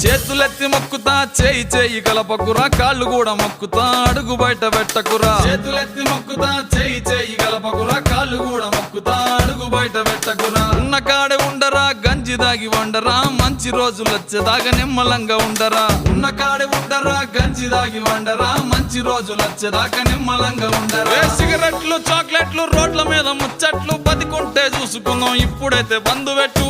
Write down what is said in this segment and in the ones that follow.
చేతులెత్తి మొక్కుతా చేయి చేయి కలపకురా కాళ్ళు కూడా మొక్కుతా అడుగు బయట పెట్టకురా చేతులెత్తి మొక్కుతా చేయి చేయి కలపకురా కాళ్ళు కూడా మొక్కుతా అడుగు బయట పెట్టకురా ఉన్న కాడ ఉండరా గంజి దాగి వండరా మంచి రోజులు వచ్చేదాకా నిమ్మలంగా ఉండరా ఉన్న కాడ ఉండరా గంజి దాగి వండరా మంచి రోజులు వచ్చేదాకా నిమ్మలంగా ఉండరా సిగరెట్లు చాక్లెట్లు రోడ్ల మీద ముచ్చట్లు బతికుంటే చూసుకుందాం ఇప్పుడైతే బంధు పెట్టు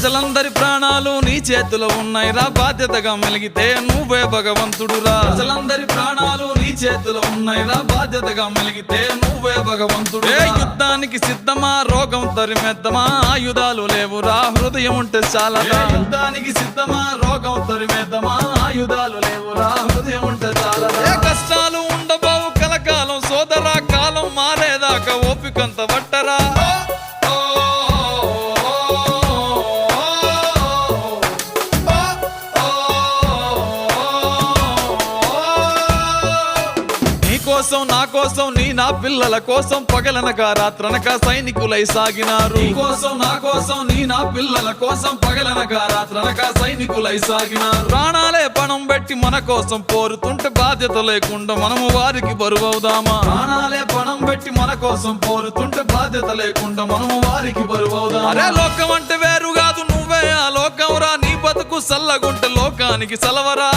ప్రజలందరి ప్రాణాలు నీ చేతిలో ఉన్నాయిరా బాధ్యతగా మెలిగితే నువ్వే భగవంతుడురా ప్రజలందరి ప్రాణాలు నీ చేతిలో ఉన్నాయిరా బాధ్యతగా మెలిగితే నువ్వే భగవంతుడు యుద్ధానికి సిద్ధమా రోగం తరిమేద్దామా ఆయుధాలు లేవురా హృదయం ఉంటే చాలా యుద్ధానికి సిద్ధమా రోగం తరిమేద్దామా ఆయుధాలు లేవురా హృదయం ఉంటే చాలా కష్టాలు ఉండబోవు కలకాలం సోదరా కాలం మారేదాకా ఓపికంత పట్టరా కోసం నా కోసం నీ నా పిల్లల కోసం పగలనక రాత్రనక సైనికులై సాగినారు నీ కోసం నా కోసం నీ నా పిల్లల కోసం పగలనక రాత్రనక సైనికులై సాగినారు ప్రాణాలే పణం పెట్టి మన కోసం పోరుతుంటే బాధ్యత లేకుండా మనము వారికి బరువవుదామా ప్రాణాలే పణం పెట్టి మన కోసం పోరుతుంటే బాధ్యత లేకుండా మనము వారికి బరువవుదామా అరే లోకం అంటే వేరు కాదు నువ్వే ఆ లోకం రా నీ బతుకు సల్లగుంటే లోకానికి సలవరా